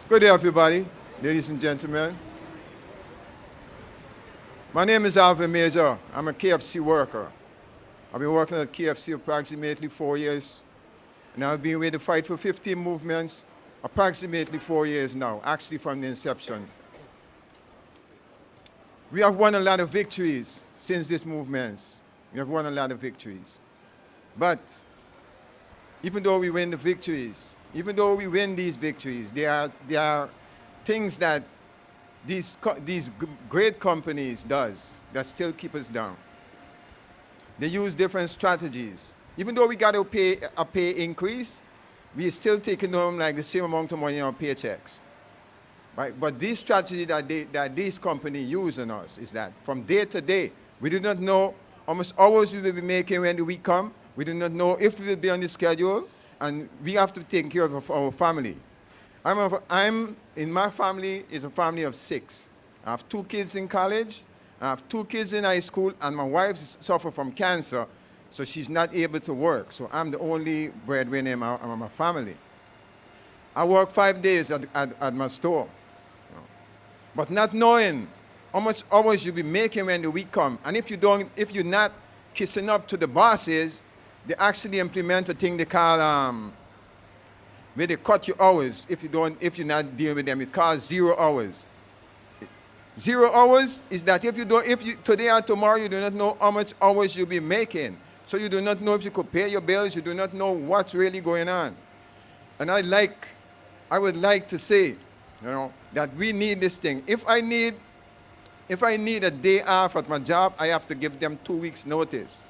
Good day, everybody, ladies and gentlemen. My name is Alvin Major. I'm a KFC worker. I've been working at KFC approximately 4 years, and I've been with the Fight for 15 movements approximately 4 years now, actually from the inception. We have won a lot of victories since this movement. We have won a lot of victories. But even though we win the victories, even though we win these victories, there are things that these great companies does that still keep us down. They use different strategies. Even though we got to pay a pay increase, we still taking home like the same amount of money in our paychecks. Right? But this strategy that these companies use on us is that from day to day, we do not know how much hours we will be making when the week come. We do not know if we will be on the schedule, and we have to take care of our family. In my family is a family of 6. I have 2 kids in college, I have 2 kids in high school, and my wife suffers from cancer, so she's not able to work. So I'm the only breadwinner in my family. I work 5 days at my store, but not knowing how much hours you'll be making when the week come. And if you're not kissing up to the bosses, they actually implement a thing they call where they cut your hours if you're not dealing with them. It calls 0 hours. 0 hours is that if you today or tomorrow you do not know how much hours you'll be making. So you do not know if you could pay your bills, you do not know what's really going on. And I would like to say, that we need this thing. If I need a day off at my job, I have to give them 2 weeks notice.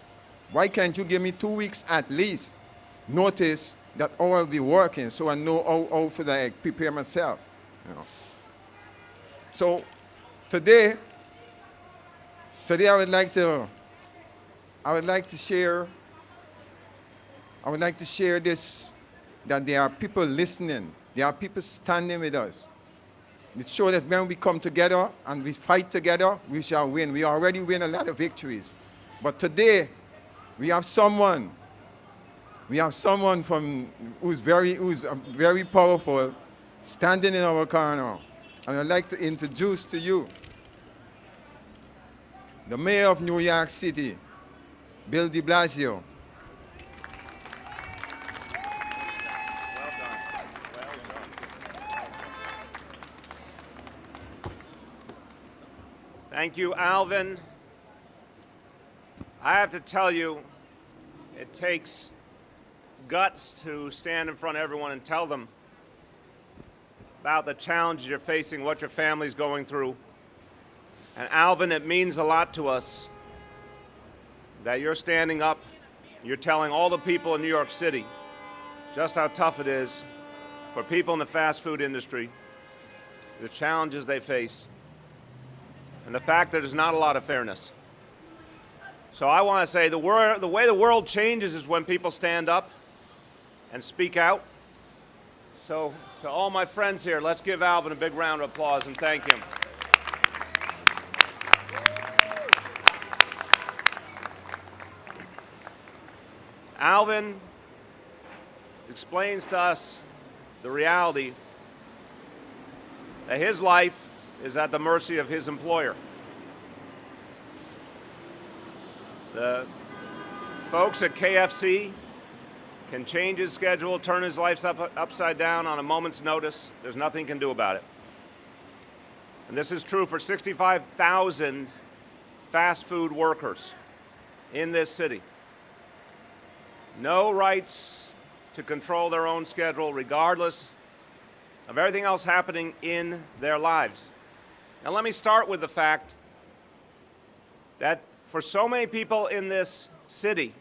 Why can't you give me 2 weeks at least notice that I will be working so I know how to prepare myself? So today I would like to share this, that there are people listening, there are people standing with us. It shows that when we come together and we fight together, we shall win. We already win a lot of victories. But today, we have someone who's very powerful, standing in our corner. And I'd like to introduce to you the mayor of New York City, Bill de Blasio. Thank you, Alvin. I have to tell you, it takes guts to stand in front of everyone and tell them about the challenges you're facing, what your family's going through. And Alvin, it means a lot to us that you're standing up, you're telling all the people in New York City just how tough it is for people in the fast food industry, the challenges they face, and the fact that there's not a lot of fairness. So I want to say the way the world changes is when people stand up and speak out. So to all my friends here, let's give Alvin a big round of applause and thank him. Alvin explains to us the reality that his life is at the mercy of his employer. The folks at KFC can change his schedule, turn his life upside down on a moment's notice. There's nothing he can do about it. And this is true for 65,000 fast food workers in this city. No rights to control their own schedule, regardless of everything else happening in their lives. Now let me start with the fact that for so many people in this city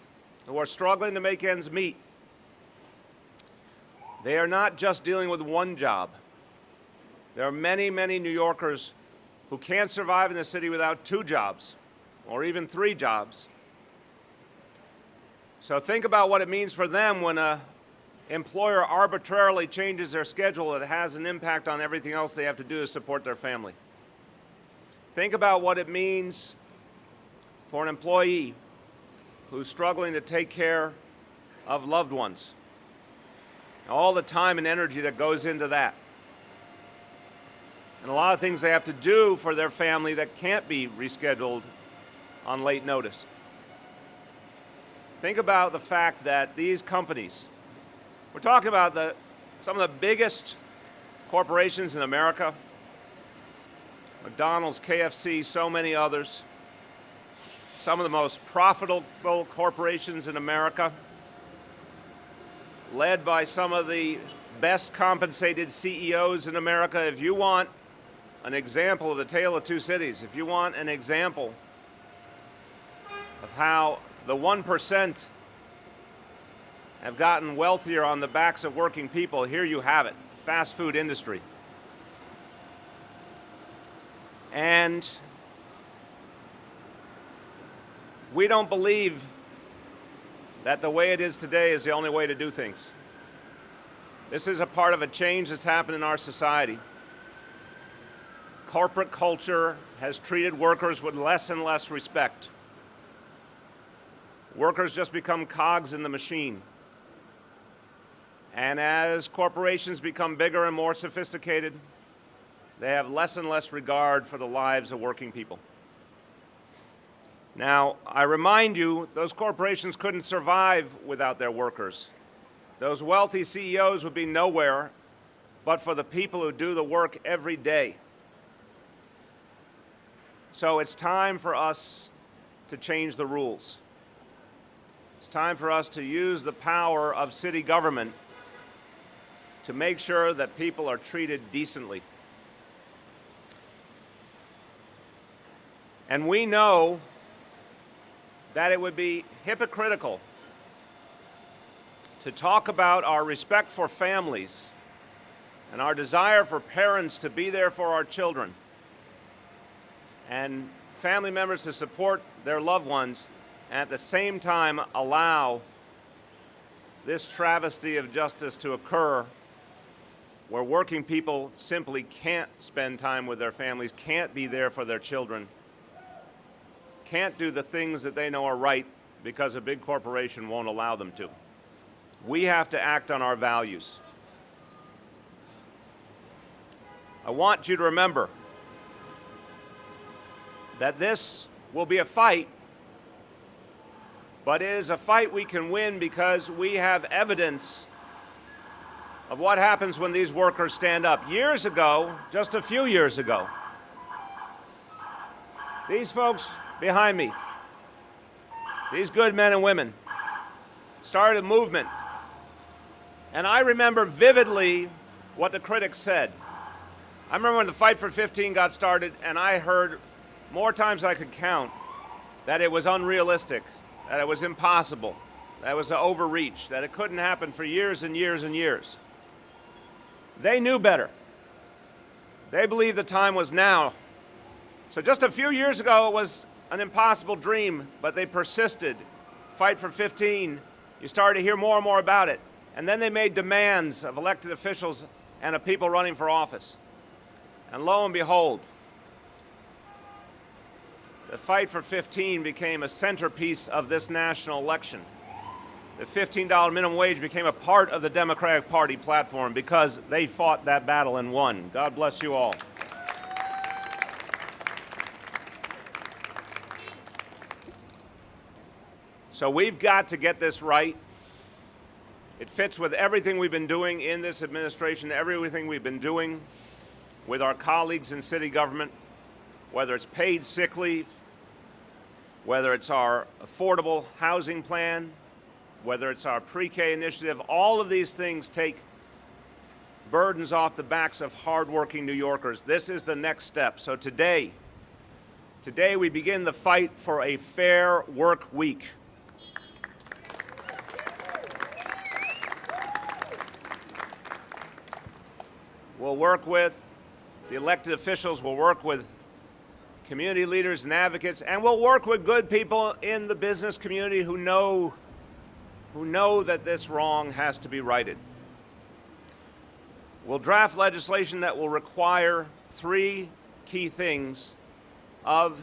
who are struggling to make ends meet, they are not just dealing with one job. There are many, many New Yorkers who can't survive in the city without 2 jobs or even 3 jobs. So think about what it means for them when an employer arbitrarily changes their schedule that has an impact on everything else they have to do to support their family. Think about what it means for an employee who's struggling to take care of loved ones, all the time and energy that goes into that. and a lot of things they have to do for their family that can't be rescheduled on late notice. Think about the fact that these companies, we're talking about some of the biggest corporations in America, McDonald's, KFC, so many others, some of the most profitable corporations in America, led by some of the best compensated CEOs in America. If you want an example of the tale of two cities, if you want an example of how the 1% have gotten wealthier on the backs of working people, here you have it, fast food industry. And we don't believe that the way it is today is the only way to do things. This is a part of a change that's happened in our society. Corporate culture has treated workers with less and less respect. Workers just become cogs in the machine. And as corporations become bigger and more sophisticated, they have less and less regard for the lives of working people. Now, I remind you, those corporations couldn't survive without their workers. Those wealthy CEOs would be nowhere but for the people who do the work every day. So it's time for us to change the rules. It's time for us to use the power of city government to make sure that people are treated decently. And we know that it would be hypocritical to talk about our respect for families and our desire for parents to be there for our children and family members to support their loved ones, and at the same time allow this travesty of justice to occur where working people simply can't spend time with their families, can't be there for their children, can't do the things that they know are right because a big corporation won't allow them to. We have to act on our values. I want you to remember that this will be a fight, but it is a fight we can win because we have evidence of what happens when these workers stand up. Years ago, just a few years ago, these folks behind me, these good men and women, started a movement. And I remember vividly what the critics said. I remember when the Fight for 15 got started, and I heard more times than I could count that it was unrealistic, that it was impossible, that it was an overreach, that it couldn't happen for years and years and years. They knew better. They believed the time was now. So just a few years ago, it was an impossible dream, but they persisted. Fight for 15, you started to hear more and more about it. And then they made demands of elected officials and of people running for office. And lo and behold, the Fight for 15 became a centerpiece of this national election. The $15 minimum wage became a part of the Democratic Party platform because they fought that battle and won. God bless you all. So we've got to get this right. It fits with everything we've been doing in this administration, everything we've been doing with our colleagues in city government, whether it's paid sick leave, whether it's our affordable housing plan, whether it's our pre-K initiative. All of these things take burdens off the backs of hardworking New Yorkers. This is the next step. So today we begin the fight for a fair work week. We'll work with the elected officials, we'll work with community leaders and advocates, and we'll work with good people in the business community who know that this wrong has to be righted. We'll draft legislation that will require three key things of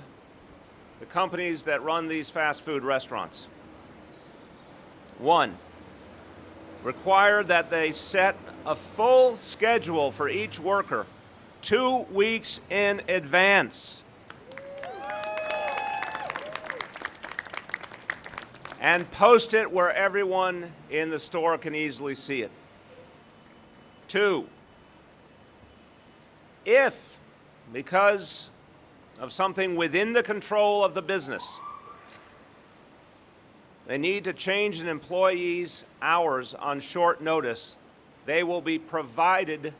the companies that run these fast food restaurants. One, require that they set a full schedule for each worker 2 weeks in advance. And post it where everyone in the store can easily see it. 2, if, because of something within the control of the business, they need to change an employee's hours on short notice, they will be provided,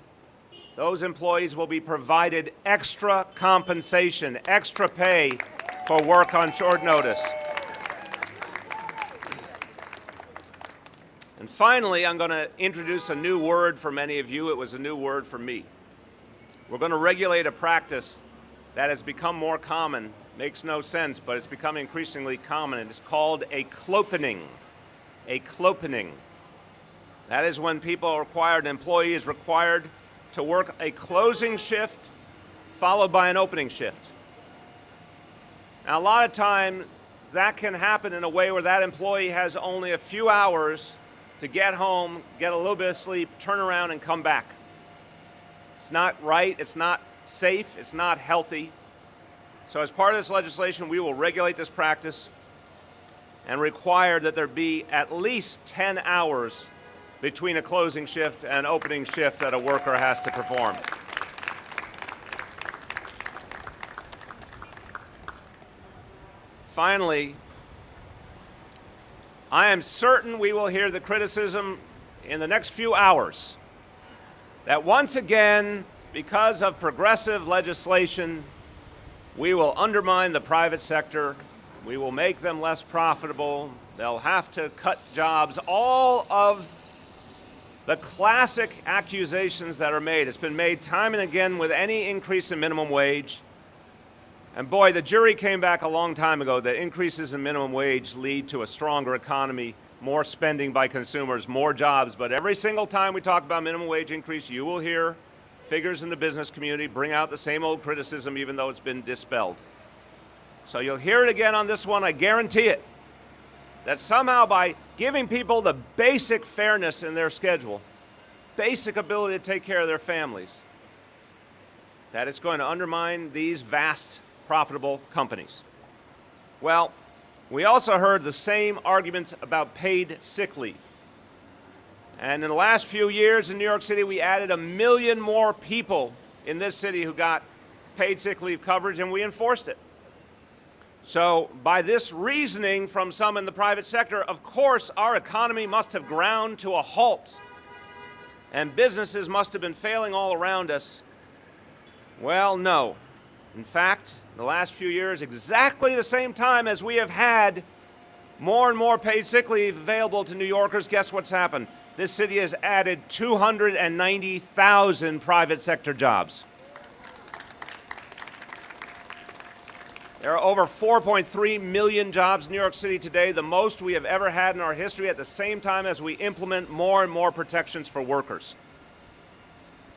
those employees will be provided extra compensation, extra pay for work on short notice. And finally, I'm going to introduce a new word for many of you. It was a new word for me. We're going to regulate a practice that has become more common. Makes no sense, but it's becoming increasingly common. It is called a clopening. A clopening. That is when people are required, an employee is required to work a closing shift followed by an opening shift. Now, a lot of time, that can happen in a way where that employee has only a few hours to get home, get a little bit of sleep, turn around, and come back. It's not right, it's not safe, it's not healthy. So as part of this legislation, we will regulate this practice and require that there be at least 10 hours between a closing shift and opening shift that a worker has to perform. Finally, I am certain we will hear the criticism in the next few hours that once again, because of progressive legislation, we will undermine the private sector, we will make them less profitable, they'll have to cut jobs, all of the classic accusations that are made. It's been made time and again with any increase in minimum wage. And boy, the jury came back a long time ago that increases in minimum wage lead to a stronger economy, more spending by consumers, more jobs. But every single time we talk about minimum wage increase, you will hear figures in the business community bring out the same old criticism, even though it's been dispelled. So you'll hear it again on this one, I guarantee it, that somehow by giving people the basic fairness in their schedule, basic ability to take care of their families, that it's going to undermine these vast profitable companies. Well, we also heard the same arguments about paid sick leave. And in the last few years in New York City, we added 1 million more people in this city who got paid sick leave coverage, and we enforced it. So by this reasoning from some in the private sector, of course, our economy must have ground to a halt, and businesses must have been failing all around us. Well, no. In fact, in the last few years, exactly the same time as we have had more and more paid sick leave available to New Yorkers, guess what's happened? This city has added 290,000 private sector jobs. There are over 4.3 million jobs in New York City today, the most we have ever had in our history, at the same time as we implement more and more protections for workers.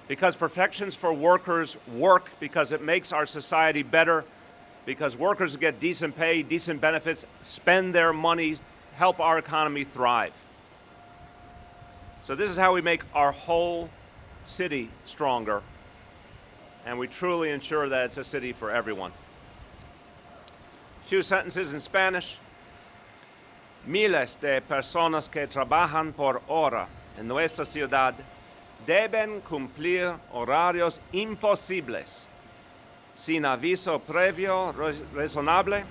Because protections for workers work, because it makes our society better, because workers get decent pay, decent benefits, spend their money, help our economy thrive. So this is how we make our whole city stronger, and we truly ensure that it's a city for everyone. A few sentences in Spanish. Miles de personas que trabajan por hora en nuestra ciudad deben cumplir horarios imposibles, sin aviso previo razonable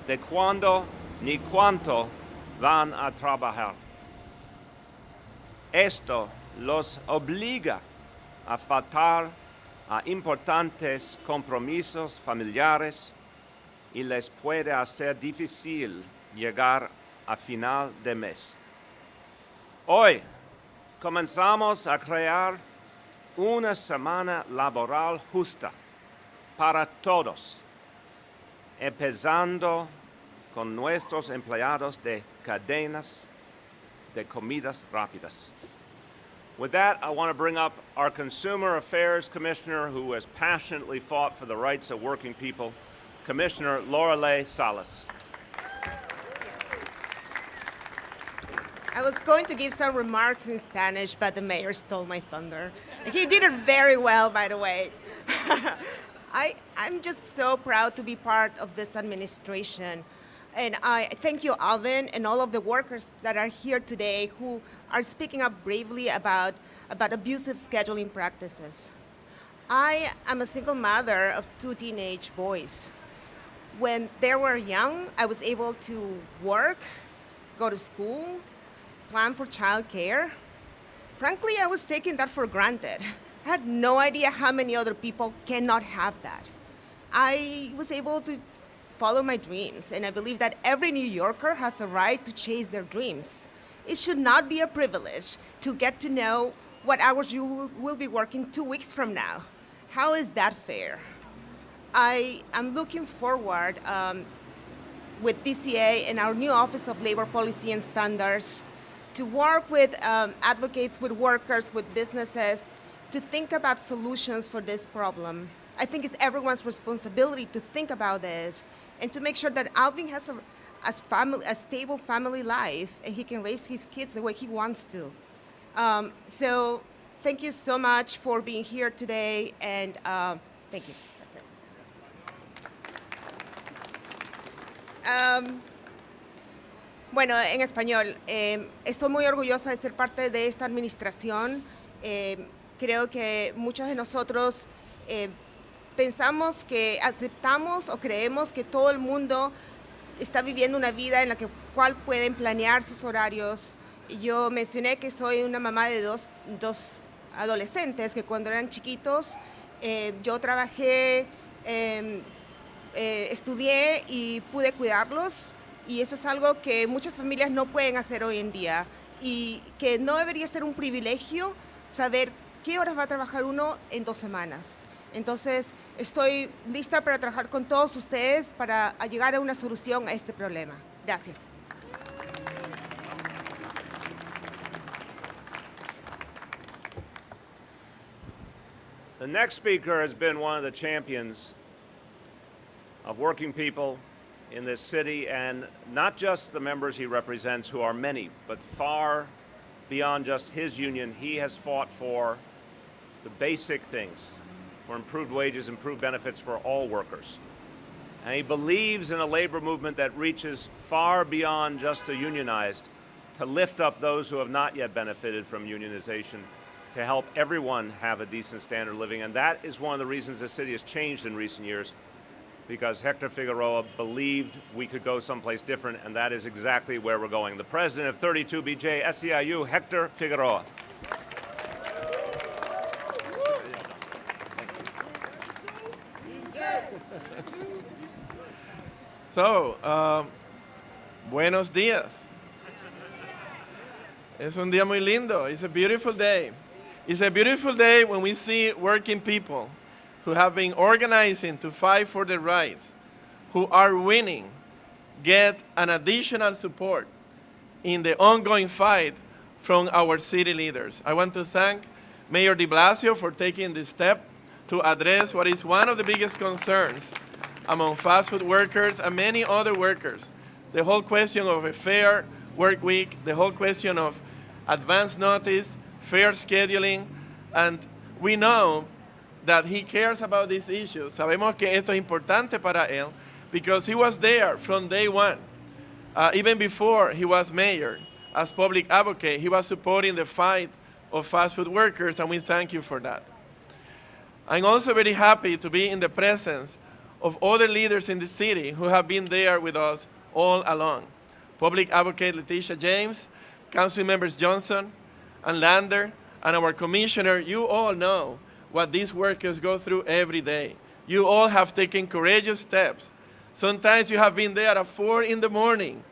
de cuándo ni cuánto van a trabajar. Esto los obliga a faltar a importantes compromisos familiares y les puede hacer difícil llegar a final de mes. Hoy comenzamos a crear una semana laboral justa para todos, empezando con nuestros empleados de cadenas de comidas rápidas. With that, I want to bring up our Consumer Affairs Commissioner, who has passionately fought for the rights of working people, Commissioner Lorelei Salas. I was going to give some remarks in Spanish, but the mayor stole my thunder. He did it very well, by the way. I'm just so proud to be part of this administration. And I thank you, Alvin, and all of the workers that are here today who are speaking up bravely about abusive scheduling practices. I am a single mother of 2 teenage boys. When they were young, I was able to work, go to school, plan for childcare. Frankly, I was taking that for granted. I had no idea how many other people cannot have that. I was able to follow my dreams, and I believe that every New Yorker has a right to chase their dreams. It should not be a privilege to get to know what hours you will be working 2 weeks from now. How is that fair? I am looking forward with DCA and our new Office of Labor Policy and Standards to work with advocates, with workers, with businesses, to think about solutions for this problem. I think it's everyone's responsibility to think about this and to make sure that Alvin has a stable family life and he can raise his kids the way he wants to. So thank you so much for being here today, and thank you. That's it. Bueno, en español, estoy muy orgullosa de ser parte de esta administración. Creo que muchos de nosotros pensamos que aceptamos o creemos que todo el mundo está viviendo una vida en la cual pueden planear sus horarios. Yo mencioné que soy una mamá de dos adolescentes que cuando eran chiquitos yo trabajé, estudié y pude cuidarlos, y eso es algo que muchas familias no pueden hacer hoy en día, y que no debería ser un privilegio saber qué horas va a trabajar uno en 2 semanas. Entonces, estoy lista para trabajar con todos ustedes para llegar a una solución a este problema. Gracias. The next speaker has been one of the champions of working people in this city, and not just the members he represents, who are many, but far beyond just his union. He has fought for the basic things, for improved wages, improved benefits for all workers. And he believes in a labor movement that reaches far beyond just the unionized, to lift up those who have not yet benefited from unionization, to help everyone have a decent standard of living. And that is one of the reasons the city has changed in recent years, because Hector Figueroa believed we could go someplace different, and that is exactly where we're going. The president of 32BJ SEIU, Hector Figueroa. So, buenos días. Es un día muy lindo. It's a beautiful day. It's a beautiful day when we see working people who have been organizing to fight for their rights, who are winning, get an additional support in the ongoing fight from our city leaders. I want to thank Mayor de Blasio for taking this step to address what is one of the biggest concerns among fast food workers and many other workers. The whole question of a fair work week, the whole question of advance notice, fair scheduling, and we know that he cares about these issues. Sabemos que esto es importante para él because he was there from day one. Even before he was mayor, as public advocate, he was supporting the fight of fast food workers, and we thank you for that. I'm also very happy to be in the presence of other leaders in the city who have been there with us all along. Public Advocate Letitia James, Council Members Johnson and Lander, and our commissioner. You all know what these workers go through every day. You all have taken courageous steps. Sometimes you have been there at 4 in the morning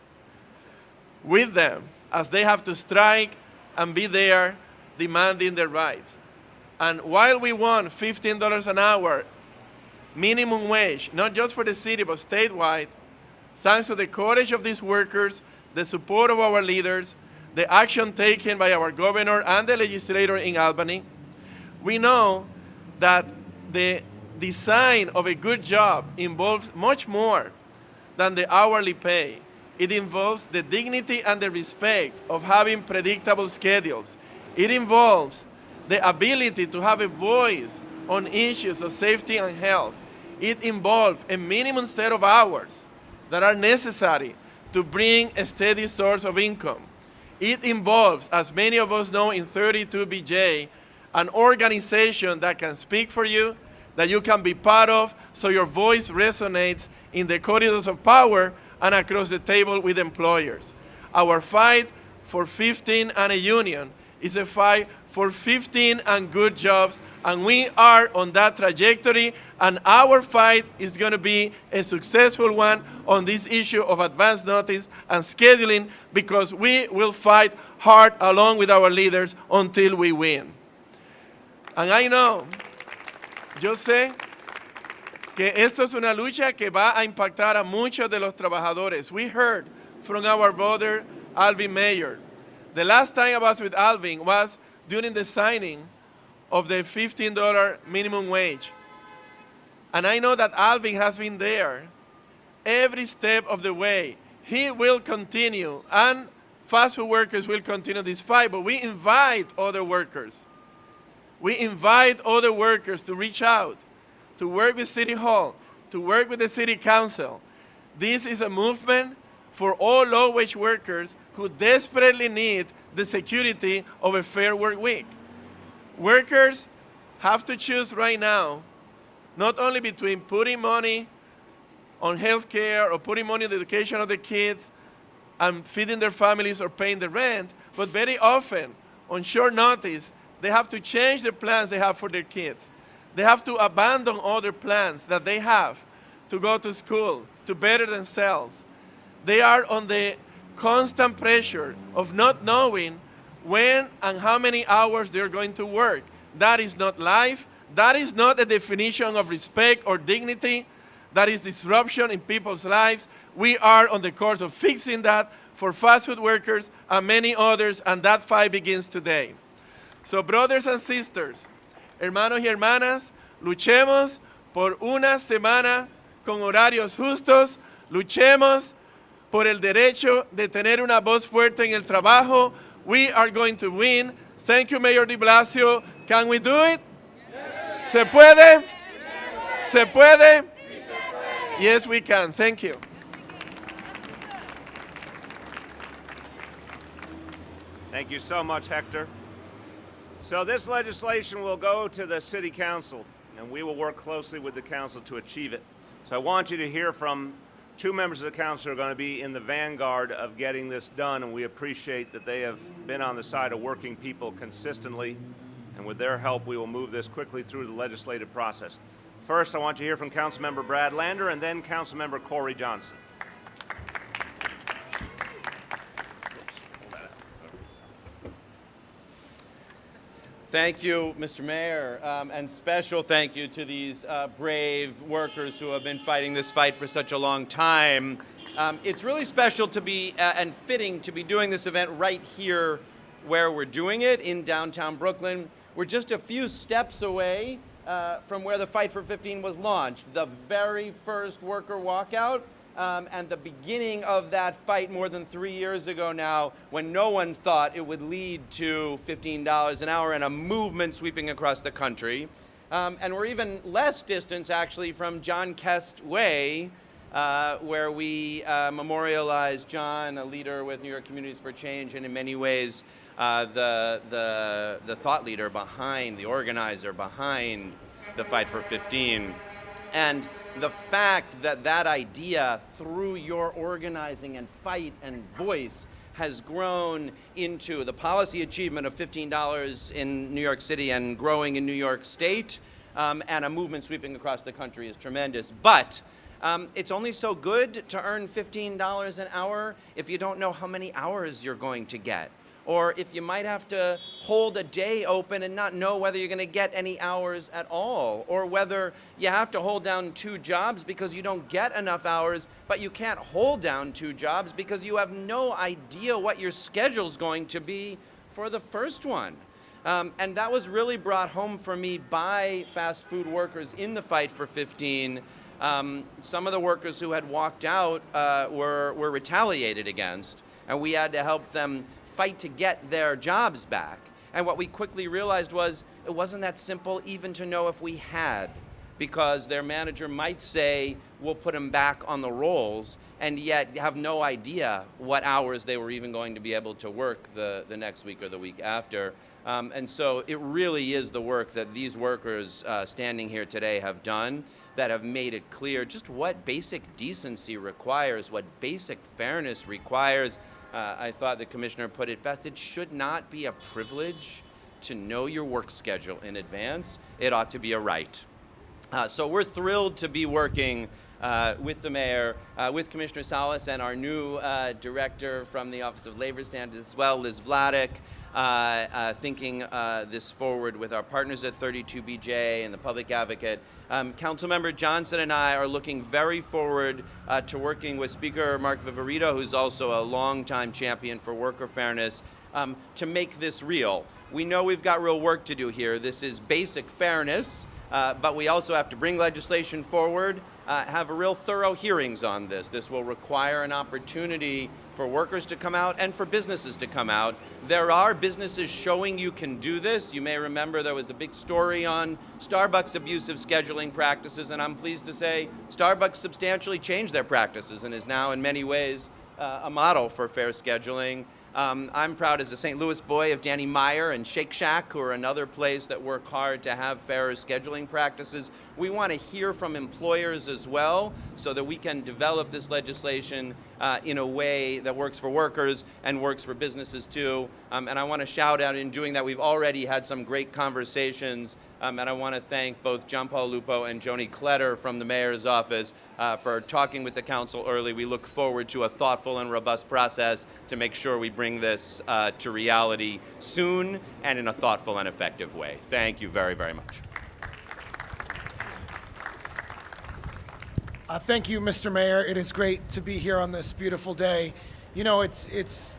with them as they have to strike and be there demanding their rights. And while we want $15 an hour minimum wage, not just for the city but statewide, thanks to the courage of these workers, the support of our leaders, the action taken by our governor and the legislator in Albany, we know that the design of a good job involves much more than the hourly pay. It involves the dignity and the respect of having predictable schedules. It involves the ability to have a voice on issues of safety and health. It involves a minimum set of hours that are necessary to bring a steady source of income. It involves, as many of us know in 32BJ, an organization that can speak for you, that you can be part of, so your voice resonates in the corridors of power and across the table with employers. Our fight for 15 and a union is a fight for 15 and good jobs, and we are on that trajectory, and our fight is going to be a successful one on this issue of advance notice and scheduling, because we will fight hard along with our leaders until we win. And I know, yo sé que esto es una lucha que va a impactar a muchos de los trabajadores. We heard from our brother Alvin Mayer. The last time I was with Alvin was during the signing of the $15 minimum wage. And I know that Alvin has been there every step of the way. He will continue, and fast food workers will continue this fight, but we invite other workers. We invite other workers to reach out, to work with City Hall, to work with the City Council. This is a movement for all low-wage workers who desperately need the security of a fair work week. Workers have to choose right now, not only between putting money on health care or putting money in the education of their kids and feeding their families or paying the rent, but very often, on short notice, they have to change the plans they have for their kids. They have to abandon other plans that they have to go to school, to better themselves. They are on the constant pressure of not knowing when and how many hours they're going to work. That is not life. That is not a definition of respect or dignity. That is disruption in people's lives. We are on the course of fixing that for fast food workers and many others, and that fight begins today. So, brothers and sisters, hermanos y hermanas, luchemos por una semana con horarios justos, luchemos por el derecho de tener una voz fuerte en el trabajo. We are going to win. Thank you, Mayor de Blasio. Can we do it? Yes. ¿Se puede? Yes. ¿Se puede? Yes, we can. Thank you. Thank you so much, Hector. So this legislation will go to the City Council, and we will work closely with the Council to achieve it. So I want you to hear from two members of the Council who are going to be in the vanguard of getting this done, and we appreciate that they have been on the side of working people consistently, and with their help we will move this quickly through the legislative process. First, I want you to hear from Councilmember Brad Lander and then Councilmember Corey Johnson. Thank you, Mr. Mayor, and special thank you to these brave workers who have been fighting this fight for such a long time. It's really special to be and fitting to be doing this event right here where we're doing it in downtown Brooklyn. We're just a few steps away from where the Fight for 15 was launched, the very first worker walkout. And the beginning of that fight more than 3 years ago now, when no one thought it would lead to $15 an hour and a movement sweeping across the country. And we're even less distance, actually, from John Kest Way, where we memorialize John, a leader with New York Communities for Change, and in many ways the thought leader behind, the organizer behind the Fight for 15. And the fact that that idea, through your organizing and fight and voice, has grown into the policy achievement of $15 in New York City and growing in New York State, and a movement sweeping across the country is tremendous. But it's only so good to earn $15 an hour if you don't know how many hours you're going to get, or if you might have to hold a day open and not know whether you're going to get any hours at all, or whether you have to hold down 2 jobs because you don't get enough hours, but you can't hold down 2 jobs because you have no idea what your schedule's going to be for the first one. And that was really brought home for me by fast food workers in the Fight for 15. Some of the workers who had walked out were retaliated against, and we had to help them fight to get their jobs back. And what we quickly realized was it wasn't that simple even to know if we had, because their manager might say, we'll put them back on the rolls, and yet have no idea what hours they were even going to be able to work the next week or the week after. And so it really is the work that these workers standing here today have done that have made it clear just what basic decency requires, what basic fairness requires. I thought the commissioner put it best. It should not be a privilege to know your work schedule in advance. It ought to be a right. So we're thrilled to be working with the mayor, with Commissioner Salas and our new director from the Office of Labor Standards as well, Liz Vladeck, thinking this forward with our partners at 32BJ and the Public Advocate. Councilmember Johnson and I are looking very forward to working with Speaker Mark Viverito, who's also a longtime champion for worker fairness, to make this real. We know we've got real work to do here. This is basic fairness, but we also have to bring legislation forward, have a real thorough hearings on this. This will require an opportunity for workers to come out and for businesses to come out. There are businesses showing you can do this. You may remember there was a big story on Starbucks' abusive scheduling practices, and I'm pleased to say Starbucks substantially changed their practices and is now in many ways a model for fair scheduling. I'm proud as a St. Louis boy of Danny Meyer and Shake Shack, who are another place that work hard to have fairer scheduling practices. We want to hear from employers as well so that we can develop this legislation in a way that works for workers and works for businesses too. And I want to shout out in doing that, we've already had some great conversations, and I want to thank both John Paul Lupo and Joni Kletter from the mayor's office for talking with the council early. We look forward to a thoughtful and robust process to make sure we bring this to reality soon and in a thoughtful and effective way. Thank you very, very much. Thank you, Mr. Mayor. It is great to be here on this beautiful day. You know, it's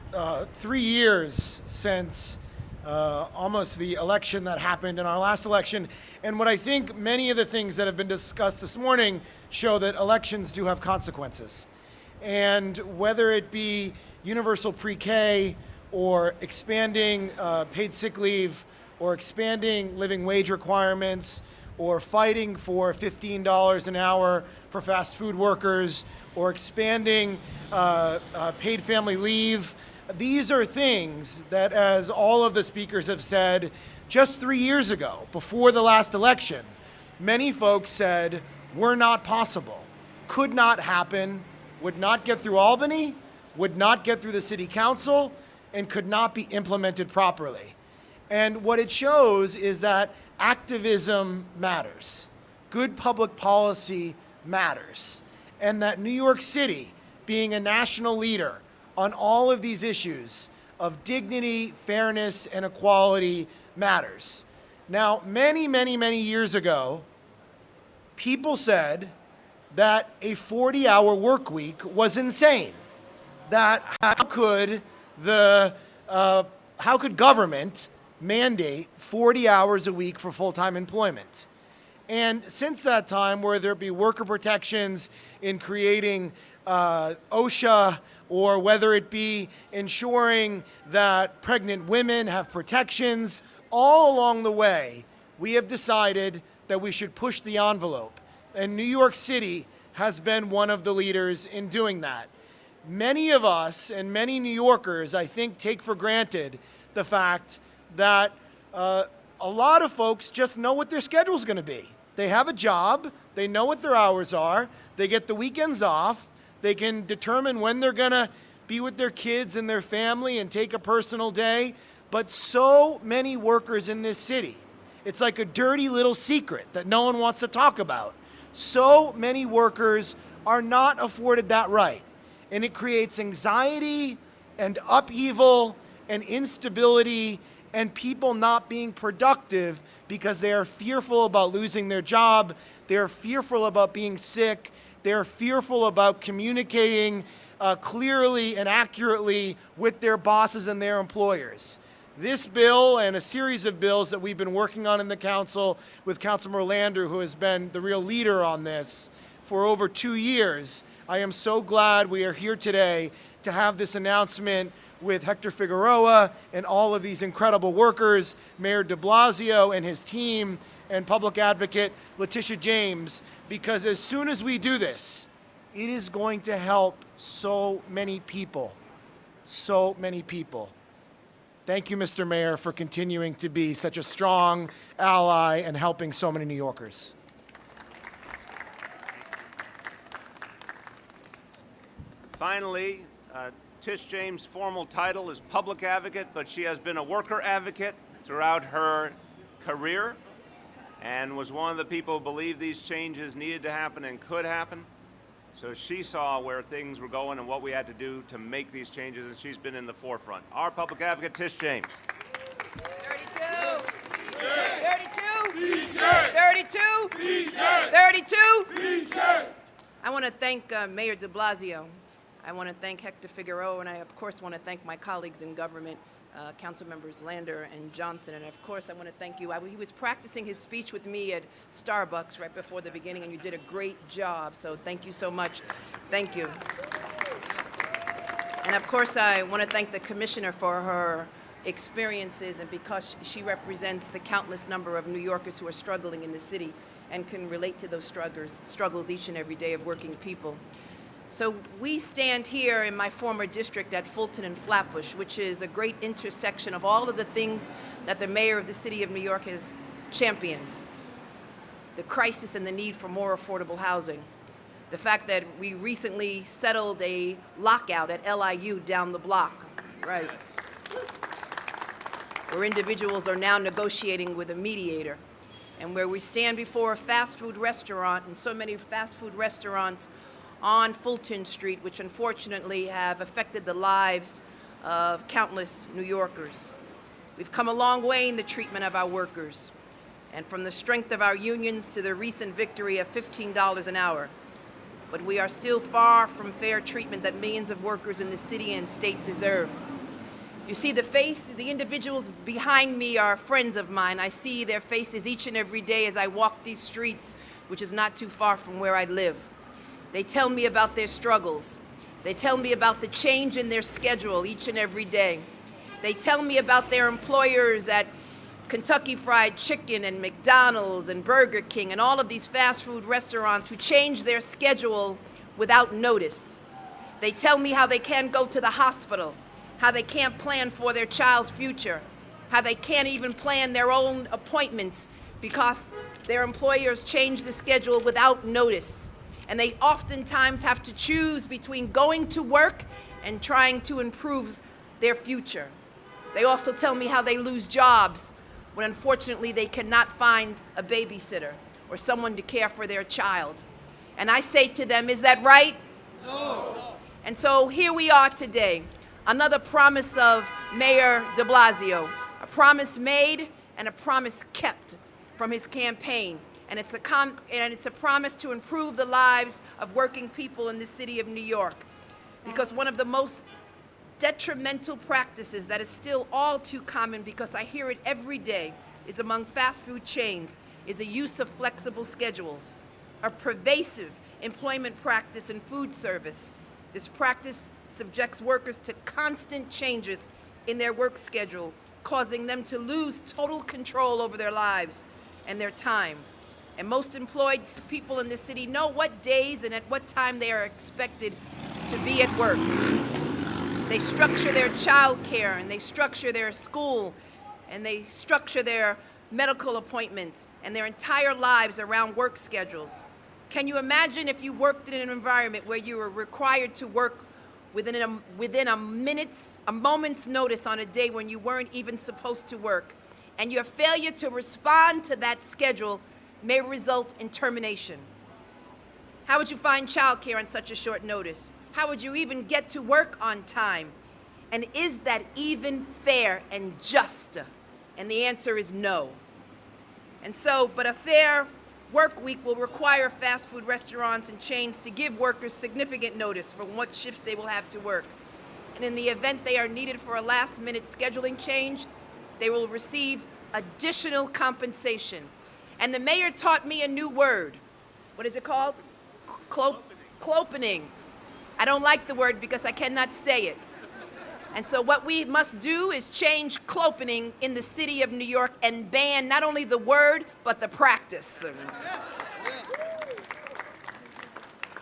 3 years since almost the election that happened in our last election. And what I think many of the things that have been discussed this morning show that elections do have consequences. And whether it be universal pre-K or expanding paid sick leave or expanding living wage requirements or fighting for $15 an hour for fast food workers, or expanding paid family leave. These are things that, as all of the speakers have said, just 3 years ago, before the last election, many folks said were not possible, could not happen, would not get through Albany, would not get through the city council, and could not be implemented properly. And what it shows is that activism matters. Good public policy matters. And that New York City, being a national leader on all of these issues of dignity, fairness, and equality matters. Now, many, many, many years ago, people said that a 40-hour work week was insane. That how could government mandate 40 hours a week for full-time employment? And since that time, whether it be worker protections in creating OSHA, or whether it be ensuring that pregnant women have protections, all along the way, we have decided that we should push the envelope. And New York City has been one of the leaders in doing that. Many of us and many New Yorkers, I think, take for granted the fact that a lot of folks just know what their schedule is going to be. They have a job, they know what their hours are, they get the weekends off, they can determine when they're going to be with their kids and their family and take a personal day. But so many workers in this city, it's like a dirty little secret that no one wants to talk about. So many workers are not afforded that right. And it creates anxiety and upheaval and instability and people not being productive because they are fearful about losing their job, they are fearful about being sick, they are fearful about communicating clearly and accurately with their bosses and their employers. This bill and a series of bills that we've been working on in the council with Councilmember Lander, who has been the real leader on this for over 2 years, I am so glad we are here today to have this announcement with Hector Figueroa and all of these incredible workers, Mayor de Blasio and his team, and public advocate Letitia James, because as soon as we do this, it is going to help so many people. So many people. Thank you, Mr. Mayor, for continuing to be such a strong ally and helping so many New Yorkers. Finally, Tish James' formal title is public advocate, but she has been a worker advocate throughout her career and was one of the people who believed these changes needed to happen and could happen. So she saw where things were going and what we had to do to make these changes, and she's been in the forefront. Our public advocate, Tish James. 32! 32! I want to thank Mayor de Blasio. I want to thank Hector Figueroa, and I, of course, want to thank my colleagues in government, Council Members Lander and Johnson. And, of course, I want to thank you. He was practicing his speech with me at Starbucks right before the beginning, and you did a great job. So thank you so much. Thank you. And, of course, I want to thank the Commissioner for her experiences and because she represents the countless number of New Yorkers who are struggling in the city and can relate to those struggles each and every day of working people. So we stand here in my former district at Fulton and Flatbush, which is a great intersection of all of the things that the mayor of the city of New York has championed. The crisis and the need for more affordable housing. The fact that we recently settled a lockout at LIU down the block, right? Where individuals are now negotiating with a mediator. And where we stand before a fast food restaurant and so many fast food restaurants on Fulton Street, which unfortunately have affected the lives of countless New Yorkers. We've come a long way in the treatment of our workers, and from the strength of our unions to the recent victory of $15 an hour. But we are still far from fair treatment that millions of workers in the city and state deserve. You see the individuals behind me are friends of mine. I see their faces each and every day as I walk these streets, which is not too far from where I live. They tell me about their struggles. They tell me about the change in their schedule each and every day. They tell me about their employers at Kentucky Fried Chicken and McDonald's and Burger King and all of these fast food restaurants who change their schedule without notice. They tell me how they can't go to the hospital, how they can't plan for their child's future, how they can't even plan their own appointments because their employers change the schedule without notice. And they oftentimes have to choose between going to work and trying to improve their future. They also tell me how they lose jobs when unfortunately they cannot find a babysitter or someone to care for their child. And I say to them, is that right? No. And so here we are today, another promise of Mayor de Blasio, a promise made and a promise kept from his campaign. And it's a promise to improve the lives of working people in the city of New York. Because one of the most detrimental practices that is still all too common, because I hear it every day, is among fast food chains, is the use of flexible schedules, a pervasive employment practice in food service. This practice subjects workers to constant changes in their work schedule, causing them to lose total control over their lives and their time. And most employed people in the city know what days and at what time they are expected to be at work. They structure their child care, and they structure their school, and they structure their medical appointments and their entire lives around work schedules. Can you imagine if you worked in an environment where you were required to work within a moment's notice on a day when you weren't even supposed to work, and your failure to respond to that schedule may result in termination? How would you find childcare on such a short notice? How would you even get to work on time? And is that even fair and just? And the answer is no. And so, but a fair work week will require fast food restaurants and chains to give workers significant notice for what shifts they will have to work. And in the event they are needed for a last-minute scheduling change, they will receive additional compensation. And the mayor taught me a new word. What is it called? Clopening. I don't like the word because I cannot say it. And so what we must do is change clopening in the city of New York and ban not only the word, but the practice.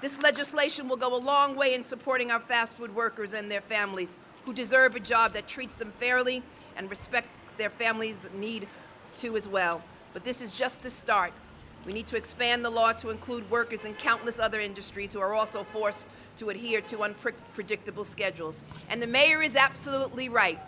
This legislation will go a long way in supporting our fast food workers and their families who deserve a job that treats them fairly and respects their families' need to as well. But this is just the start. We need to expand the law to include workers in countless other industries who are also forced to adhere to unpredictable schedules. And the mayor is absolutely right.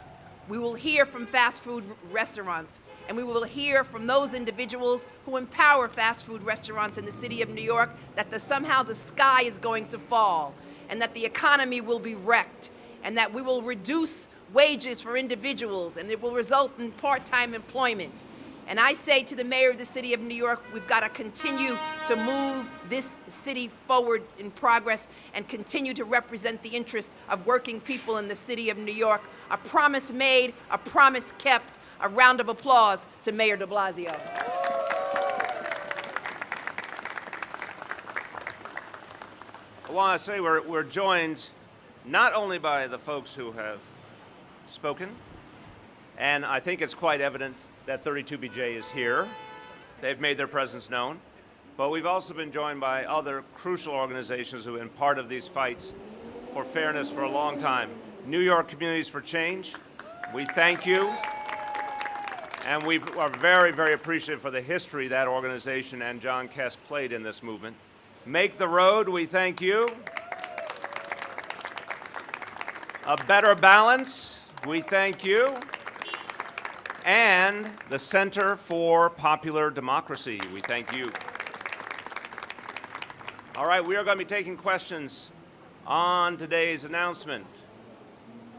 We will hear from fast food restaurants, and we will hear from those individuals who empower fast food restaurants in the city of New York that somehow the sky is going to fall, and that the economy will be wrecked, and that we will reduce wages for individuals, and it will result in part-time employment. And I say to the mayor of the city of New York, we've got to continue to move this city forward in progress and continue to represent the interests of working people in the city of New York. A promise made, a promise kept. A round of applause to Mayor de Blasio. I want to say we're joined not only by the folks who have spoken, and I think it's quite evident that 32BJ is here. They've made their presence known. But we've also been joined by other crucial organizations who have been part of these fights for fairness for a long time. New York Communities for Change, we thank you. And we are very, very appreciative for the history that organization and John Kess played in this movement. Make the Road, we thank you. A Better Balance, we thank you. And the Center for Popular Democracy, we thank you. All right, we are going to be taking questions on today's announcement.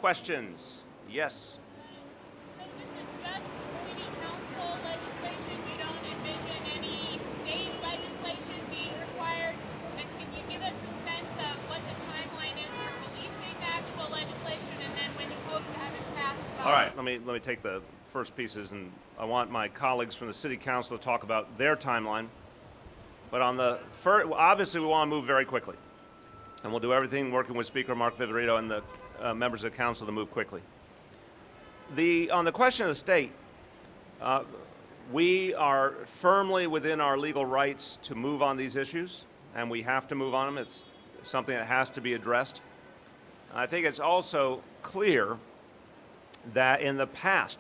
Questions? Yes. So this is just city council legislation. You don't envision any state legislation being required? And can you give us a sense of what the timeline is for releasing the actual legislation and then when you hope to have it passed? All right, let me take the first pieces, and I want my colleagues from the City Council to talk about their timeline. But on the first, obviously we want to move very quickly, and we'll do everything working with Speaker Mark Viverito and the members of the council to move quickly. On the question of the state, we are firmly within our legal rights to move on these issues, and we have to move on them. It's something that has to be addressed. I think it's also clear that in the past,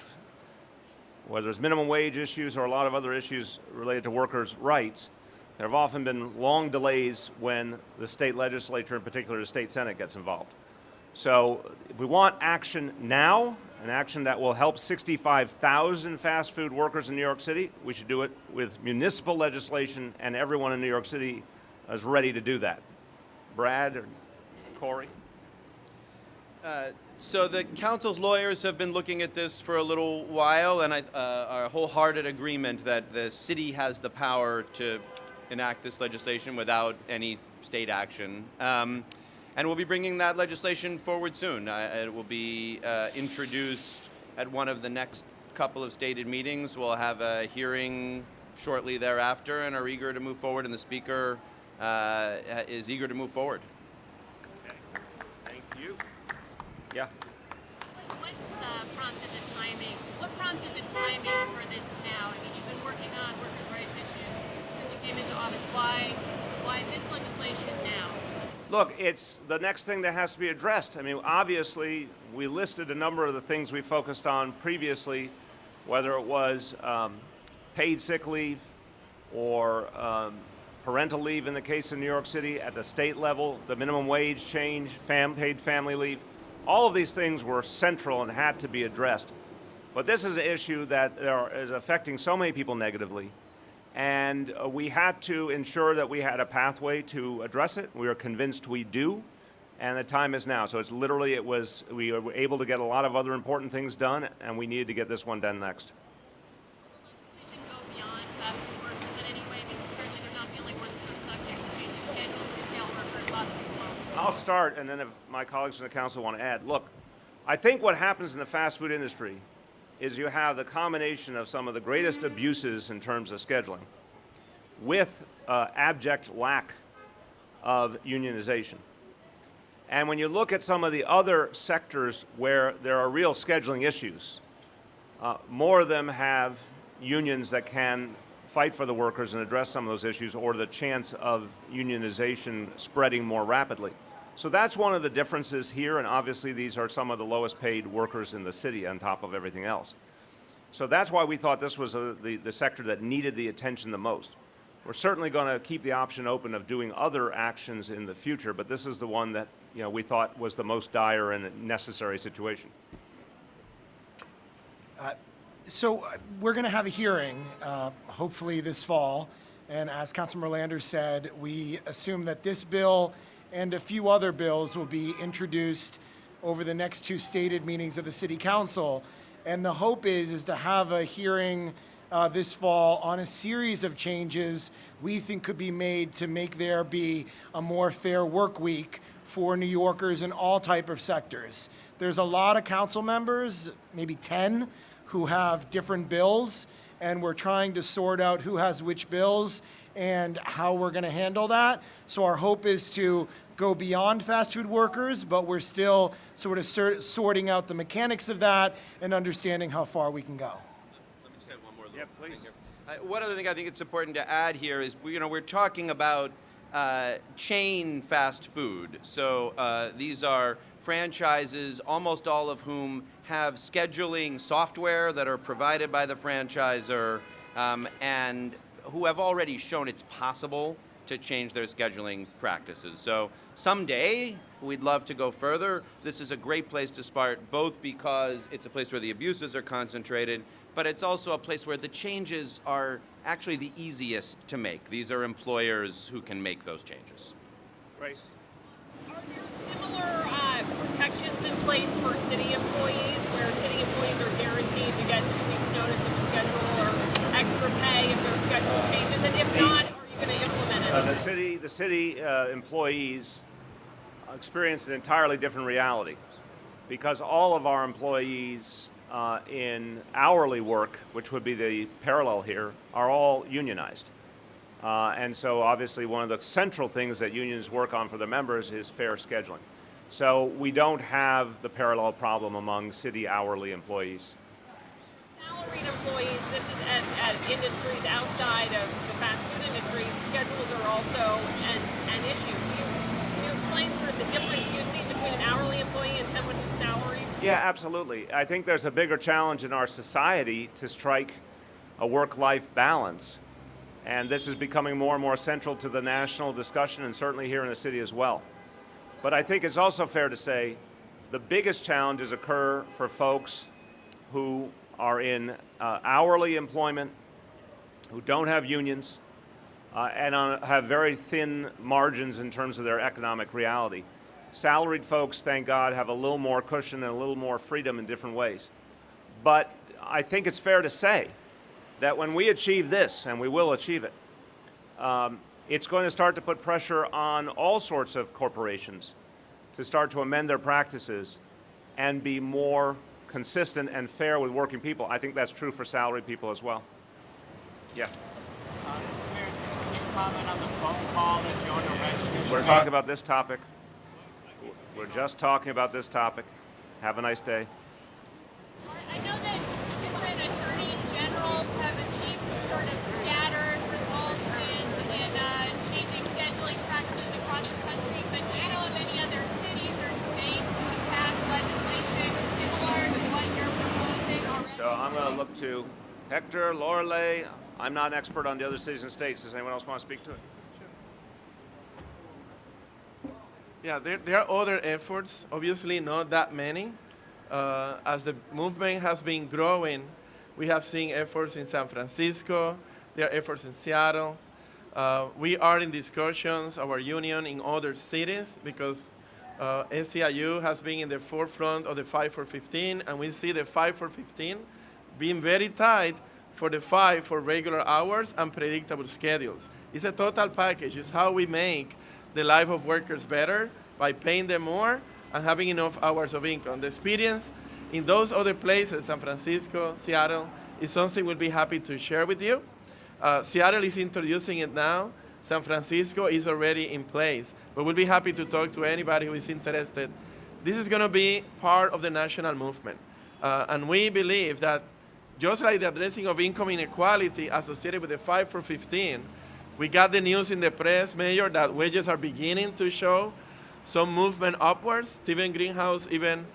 whether it's minimum wage issues or a lot of other issues related to workers' rights, there have often been long delays when the state legislature, in particular the state senate, gets involved. So if we want action now, an action that will help 65,000 fast food workers in New York City, we should do it with municipal legislation, and everyone in New York City is ready to do that. Brad or Corey? So the council's lawyers have been looking at this for a little while, and our wholehearted agreement that the city has the power to enact this legislation without any state action. And we'll be bringing that legislation forward soon. It will be introduced at one of the next couple of stated meetings. We'll have a hearing shortly thereafter and are eager to move forward, and the Speaker is eager to move forward. Okay. Thank you. Yeah. What prompted the timing? What prompted the timing for this now? I mean, you've been working on workers' rights issues since you came into office. Why this legislation now? Look, it's the next thing that has to be addressed. I mean, obviously, we listed a number of the things we focused on previously, whether it was paid sick leave or parental leave in the case of New York City at the state level, the minimum wage change, paid family leave. All of these things were central and had to be addressed. But this is an issue that is affecting so many people negatively. And we had to ensure that we had a pathway to address it. We are convinced we do. And the time is now. So it's literally, we were able to get a lot of other important things done, and we needed to get this one done next. Will the legislation go beyond fast food workers in any way? Because certainly they're not the only ones that are subject to changing schedules, retail workers, lots of people else. I'll start, and then if my colleagues from the council want to add. Look, I think what happens in the fast food industry is you have the combination of some of the greatest abuses in terms of scheduling with abject lack of unionization. And when you look at some of the other sectors where there are real scheduling issues, more of them have unions that can fight for the workers and address some of those issues, or the chance of unionization spreading more rapidly. So that's one of the differences here, and obviously these are some of the lowest paid workers in the city on top of everything else. So that's why we thought this was the sector that needed the attention the most. We're certainly going to keep the option open of doing other actions in the future, but this is the one that we thought was the most dire and necessary situation. So we're going to have a hearing, hopefully this fall, and as Councilmember Landers said, we assume that this bill and a few other bills will be introduced over the next two stated meetings of the City Council. And the hope is to have a hearing this fall on a series of changes we think could be made to make there be a more fair work week for New Yorkers in all type of sectors. There's a lot of council members, maybe 10, who have different bills, and we're trying to sort out who has which bills and how we're going to handle that. So our hope is to go beyond fast food workers, but we're still sort of sorting out the mechanics of that and understanding how far we can go. Let me say one more. Yeah, please. One other thing I think it's important to add here is, we're talking about chain fast food. So these are franchises, almost all of whom have scheduling software that are provided by the franchisor, and who have already shown it's possible to change their scheduling practices. So someday, we'd love to go further. This is a great place to start, both because it's a place where the abuses are concentrated, but it's also a place where the changes are actually the easiest to make. These are employers who can make those changes. Grace? Are there similar protections in place for city employees, where city employees are guaranteed to get 2 weeks notice of the schedule or extra pay if their schedule changes? And if not, are you going to implement it? The city employees experience an entirely different reality, because all of our employees in hourly work, which would be the parallel here, are all unionized. And so obviously one of the central things that unions work on for their members is fair scheduling. So we don't have the parallel problem among city hourly employees. Salaried employees, this is at industries outside of the fast food industry, schedules are also an issue. Can you explain sort of the difference you see between an hourly employee and someone who's salaried? Yeah, absolutely. I think there's a bigger challenge in our society to strike a work-life balance. And this is becoming more and more central to the national discussion, and certainly here in the city as well. But I think it's also fair to say the biggest challenges occur for folks who are in hourly employment, who don't have unions, and have very thin margins in terms of their economic reality. Salaried folks, thank God, have a little more cushion and a little more freedom in different ways. But I think it's fair to say that when we achieve this, and we will achieve it, it's going to start to put pressure on all sorts of corporations to start to amend their practices and be more consistent and fair with working people. I think that's true for salaried people as well. Yeah. Mr. Mayor, can you comment on the phone call that Jonah mentioned? We're talking about this topic. We're just talking about this topic. Have a nice day. I know that different attorney generals have achieved sort of scattered results in changing scheduling practices across the country, but do you know of any other cities or states who have passed legislation similar to what you're proposing already? So I'm going to look to Hector, Lorelei. I'm not an expert on the other cities and states. Does anyone else want to speak to it? Yeah, there are other efforts, obviously not that many. As the movement has been growing, we have seen efforts in San Francisco, there are efforts in Seattle. We are in discussions, our union, in other cities, because SEIU has been in the forefront of the 5 for 15, and we see the 5 for 15 being very tight for the 5 for regular hours and predictable schedules. It's a total package. It's how we make the life of workers better by paying them more and having enough hours of income. The experience in those other places, San Francisco, Seattle, is something we'll be happy to share with you. Seattle is introducing it now San Francisco is already in place, but we'll be happy to talk to anybody who is interested. This is going to be part of the national movement. And we believe that just like the addressing of income inequality associated with the 5 for 15, we got the news in the press, Mayor, that wages are beginning to show some movement upwards. Stephen Greenhouse even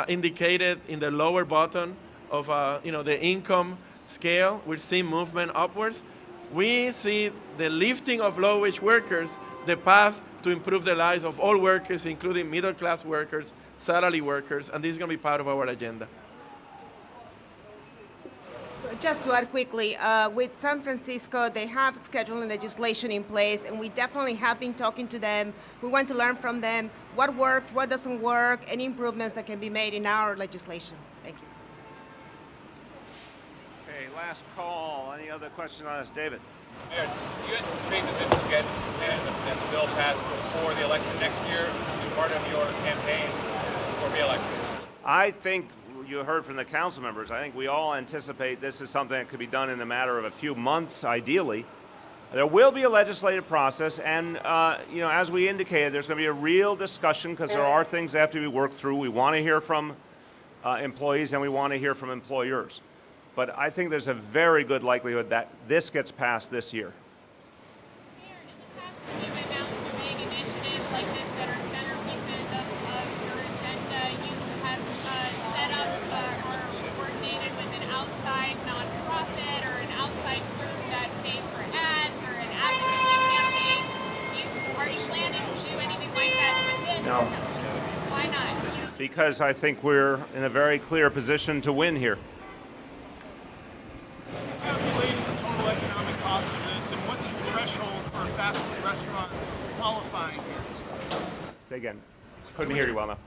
indicated in the lower bottom of the income scale, we're seeing movement upwards. We see the lifting of low-wage workers, the path to improve the lives of all workers, including middle-class workers, salary workers, and this is going to be part of our agenda. Just to add quickly, with San Francisco, they have scheduling legislation in place, and we definitely have been talking to them. We want to learn from them what works, what doesn't work, any improvements that can be made in our legislation. Thank you. Okay, last call. Any other questions on this? David? Mayor, do you anticipate that this will get and the bill passed before the election next year as part of your campaign for re-election? I think you heard from the council members. I think we all anticipate this is something that could be done in a matter of a few months, ideally. There will be a legislative process, and as we indicated, there's going to be a real discussion because there are things that have to be worked through. We want to hear from employees and we want to hear from employers. But I think there's a very good likelihood that this gets passed this year. Mayor, in the past, when you've announced big initiatives like this that are centerpieces of your agenda, you have set up or coordinated with an outside nonprofit or an outside group that pays for ads or an advocacy campaign. Are you planning to do anything like that with this? No. Why not? Because I think we're in a very clear position to win here. Calculating the total economic cost of this, and what's the threshold for a fast food restaurant qualifying here? Say again. Couldn't hear you well enough.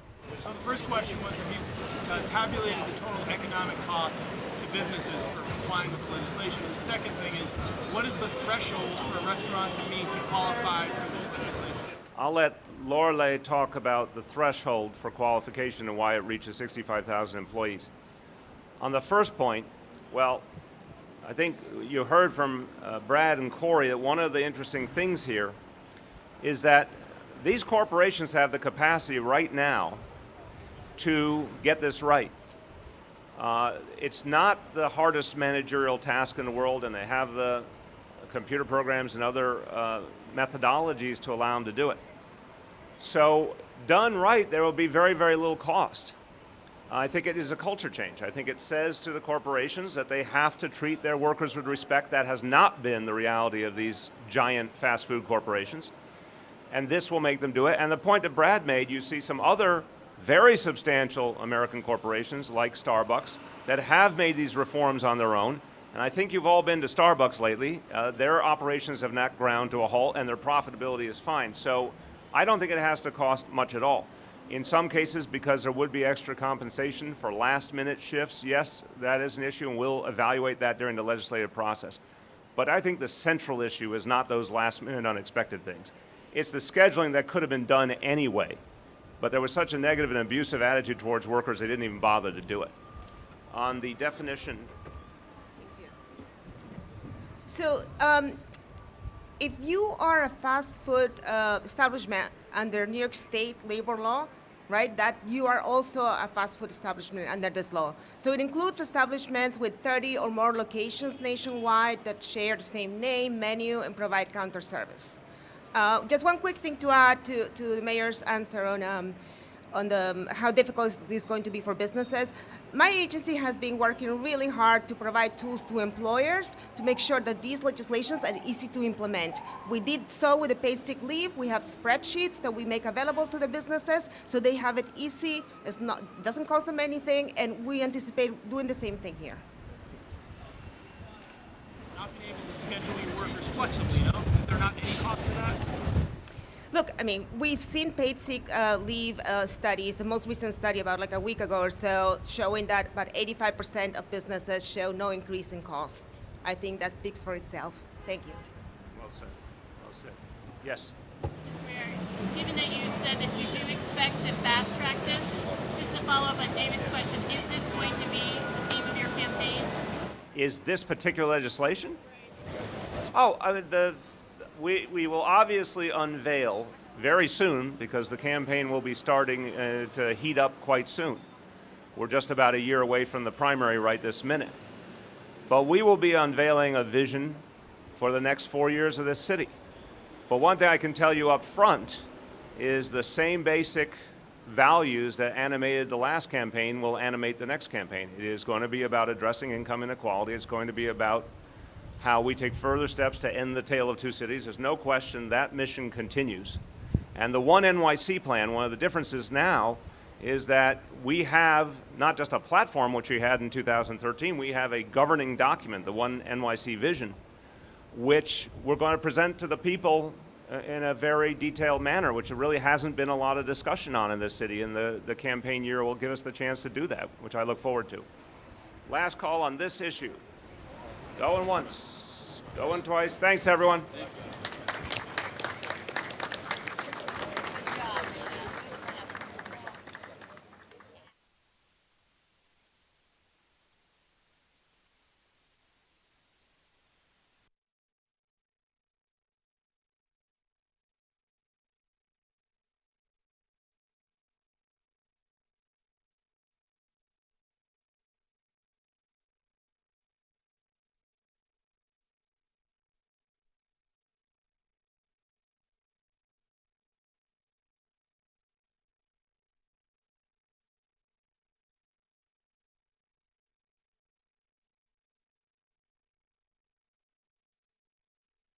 So the first question was, have you tabulated the total economic cost to businesses for complying with the legislation? And the second thing is, what is the threshold for a restaurant to meet to qualify for this legislation? I'll let Lorelei talk about the threshold for qualification and why it reaches 65,000 employees. On the first point, well, I think you heard from Brad and Corey that one of the interesting things here is that these corporations have the capacity right now to get this right. It's not the hardest managerial task in the world, and they have the computer programs and other methodologies to allow them to do it. So done right, there will be very, very little cost. I think it is a culture change. I think it says to the corporations that they have to treat their workers with respect. That has not been the reality of these giant fast food corporations. And this will make them do it. And the point that Brad made, you see some other very substantial American corporations like Starbucks that have made these reforms on their own. And I think you've all been to Starbucks lately. Their operations have not ground to a halt and their profitability is fine. So I don't think it has to cost much at all. In some cases, because there would be extra compensation for last-minute shifts, yes, that is an issue, and we'll evaluate that during the legislative process. But I think the central issue is not those last-minute unexpected things. It's the scheduling that could have been done anyway, but there was such a negative and abusive attitude towards workers, they didn't even bother to do it. On the definition. So, if you are a fast food establishment under New York State labor law, right, that you are also a fast food establishment under this law. So it includes establishments with 30 or more locations nationwide that share the same name, menu, and provide counter service. Just one quick thing to add to the mayor's answer on how difficult is this going to be for businesses. My agency has been working really hard to provide tools to employers to make sure that these legislations are easy to implement. We did so with the paid sick leave. We have spreadsheets that we make available to the businesses so they have it easy. It doesn't cost them anything, and we anticipate doing the same thing here. Not being able to schedule your workers flexibly, no? Is there not any cost to that? Look, I mean, we've seen paid sick leave studies, the most recent study about like a week ago or so, showing that about 85% of businesses show no increase in costs. I think that speaks for itself. Thank you. Well said. Well said. Yes. Given that you said that you do expect to fast track this, just to follow up on David's question, is this going to be the theme of your campaign? Is this particular legislation? Oh, I mean, we will obviously unveil very soon, because the campaign will be starting to heat up quite soon. We're just about a year away from the primary right this minute. But we will be unveiling a vision for the next 4 years of this city. But one thing I can tell you up front is the same basic values that animated the last campaign will animate the next campaign. It is going to be about addressing income inequality. It's going to be about how we take further steps to end the tale of two cities. There's no question that mission continues. And the One NYC plan, one of the differences now is that we have not just a platform, which we had in 2013, we have a governing document, the One NYC vision, which we're going to present to the people in a very detailed manner, which really hasn't been a lot of discussion on in this city, and the campaign year will give us the chance to do that, which I look forward to. Last call on this issue. Going once, going twice. Thanks, everyone.